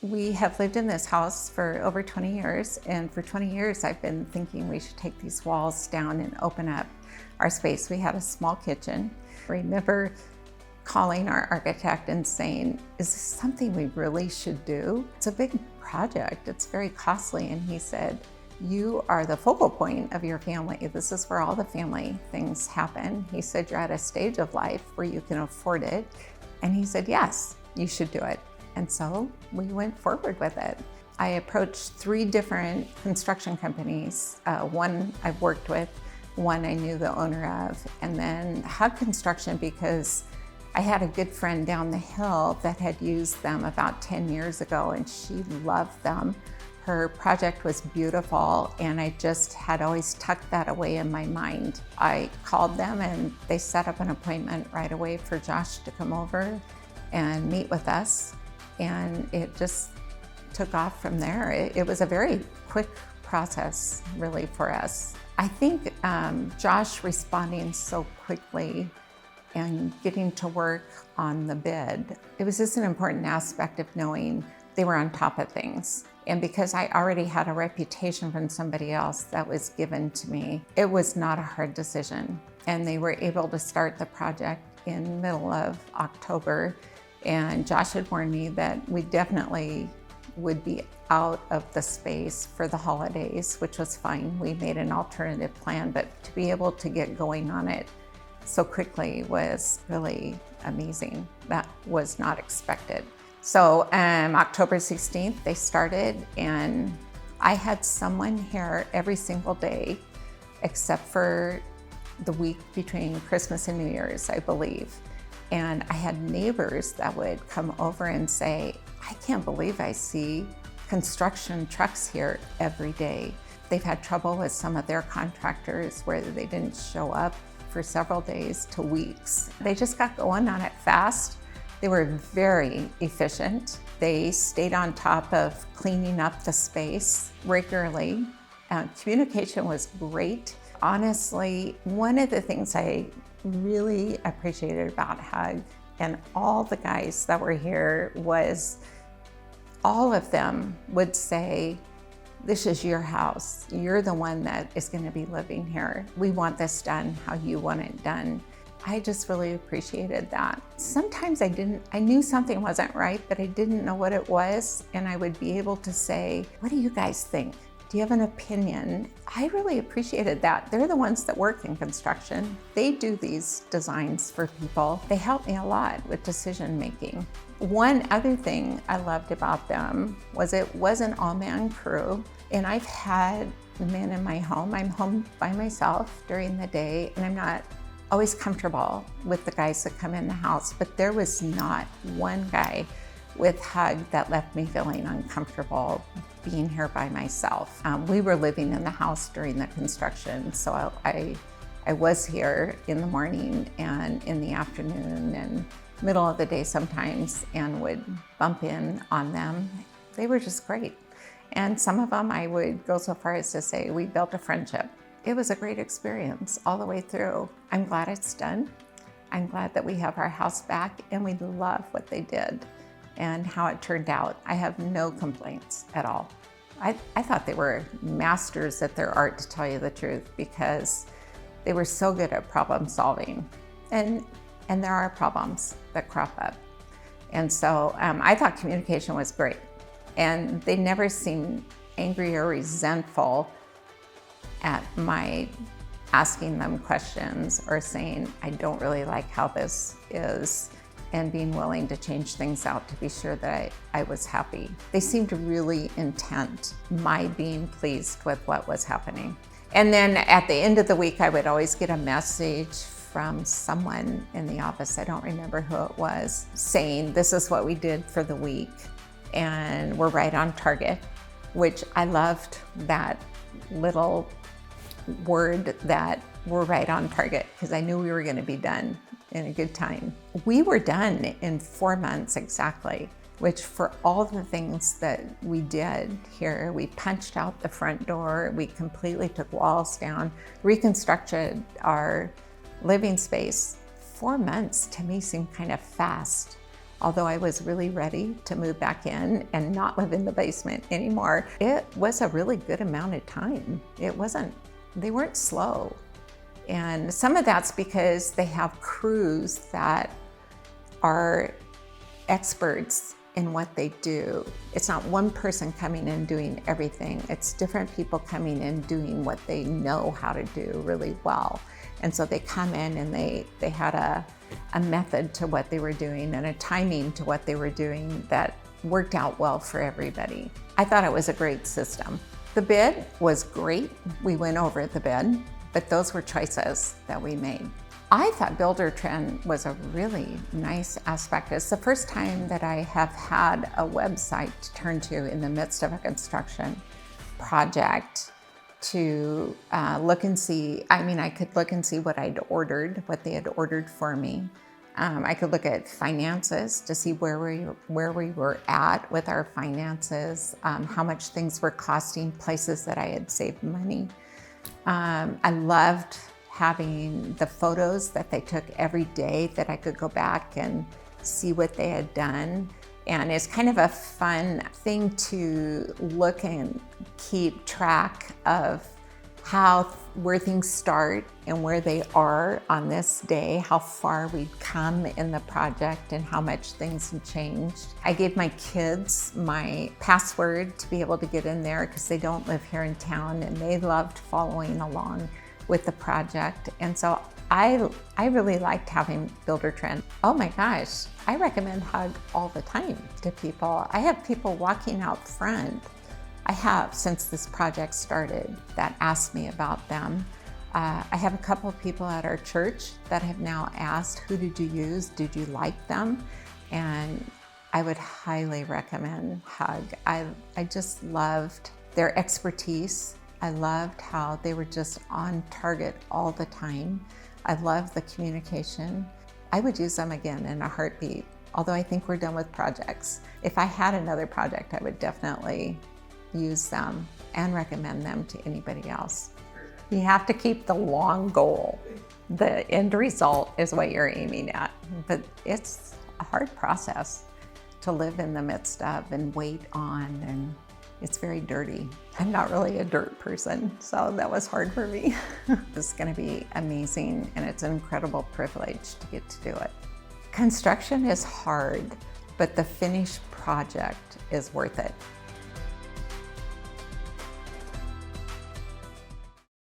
We have lived in this house for over 20 years, and for 20 years I've been thinking we should take these walls down and open up our space. We had a small kitchen. I remember calling our architect and saying, is this something we really should do? It's a big project, it's very costly. And he said, you are the focal point of your family. This is where all the family things happen. He said, you're at a stage of life where you can afford it. And he said, yes, you should do it. And so we went forward with it. I approached 3 different construction companies. One I've worked with, one I knew the owner of, and then Hug Construction because I had a good friend down the hill that had used them about 10 years ago, and she loved them. Her project was beautiful, and I just had always tucked that away in my mind. I called them and they set up an appointment right away for Josh to come over and meet with us. And it just took off from there. It was a very quick process, really, for us. I think Josh responding so quickly and getting to work on the bid, it was just an important aspect of knowing they were on top of things. And because I already had a reputation from somebody else that was given to me, it was not a hard decision. And they were able to start the project in the middle of October. And Josh had warned me that we definitely would be out of the space for the holidays, which was fine. We made an alternative plan, but to be able to get going on it so quickly was really amazing. That was not expected. So October 16th, they started, and I had someone here every single day, except for the week between Christmas and New Year's, I believe. And I had neighbors that would come over and say, I can't believe I see construction trucks here every day. They've had trouble with some of their contractors where they didn't show up for several days to weeks. They just got going on it fast. They were very efficient. They stayed on top of cleaning up the space regularly. Communication was great. Honestly, one of the things I really appreciated about Hug and all the guys that were here was all of them would say, this is your house. You're the one that is going to be living here. We want this done how you want it done. I just really appreciated that. Sometimes I knew something wasn't right, but I didn't know what it was. And I would be able to say, what do you guys think? Do you have an opinion? I really appreciated that. They're the ones that work in construction. They do these designs for people. They help me a lot with decision making. One other thing I loved about them was it was an all-man crew. And I've had men in my home. I'm home by myself during the day, and I'm not always comfortable with the guys that come in the house, but there was not one guy with Hug that left me feeling uncomfortable being here by myself. We were living in the house during the construction, so I was here in the morning and in the afternoon and middle of the day sometimes, and would bump in on them. They were just great. And some of them I would go so far as to say we built a friendship. It was a great experience all the way through. I'm glad it's done. I'm glad that we have our house back, and we love what they did and how it turned out. I have no complaints at all. I thought they were masters at their art, to tell you the truth, because they were so good at problem solving. And there are problems that crop up. And so I thought communication was great. And they never seemed angry or resentful at my asking them questions or saying, I don't really like how this is, and being willing to change things out to be sure that I was happy. They seemed really intent my being pleased with what was happening. And then at the end of the week, I would always get a message from someone in the office, I don't remember who it was, saying, this is what we did for the week, and we're right on target, which I loved that little word that we're right on target, because I knew we were going to be done in a good time. We were done in 4 months exactly, which for all the things that we did here, we punched out the front door, we completely took walls down, reconstructed our living space. 4 months to me seemed kind of fast. although I was really ready to move back in and not live in the basement anymore, it was a really good amount of time. They weren't slow. And some of that's because they have crews that are experts in what they do. It's not one person coming in doing everything. It's different people coming in doing what they know how to do really well. And so they come in and they had a method to what they were doing and a timing to what they were doing that worked out well for everybody. I thought it was a great system. The bid was great. We went over the bid, but those were choices that we made. I thought Buildertrend was a really nice aspect. It's the first time that I have had a website to turn to in the midst of a construction project to look and see. I mean, I could look and see what I'd ordered, what they had ordered for me. I could look at finances to see where we were at with our finances, how much things were costing, places that I had saved money. I loved having the photos that they took every day that I could go back and see what they had done. And it's kind of a fun thing to look and keep track of where things start and where they are on this day, how far we've come in the project and how much things have changed. I gave my kids my password to be able to get in there because they don't live here in town and they loved following along with the project. And so I really liked having Buildertrend. Oh my gosh, I recommend Hug all the time to people. I have people walking out front. I have, since this project started, that asked me about them. I have a couple of people at our church that have now asked, who did you use? Did you like them? And I would highly recommend Hug. I just loved their expertise. I loved how they were just on target all the time. I loved the communication. I would use them again in a heartbeat, although I think we're done with projects. If I had another project, I would definitely use them and recommend them to anybody else. You have to keep the long goal. The end result is what you're aiming at, but it's a hard process to live in the midst of and wait on, and it's very dirty. I'm not really a dirt person, so that was hard for me. This is gonna be amazing, and it's an incredible privilege to get to do it. Construction is hard, but the finished project is worth it.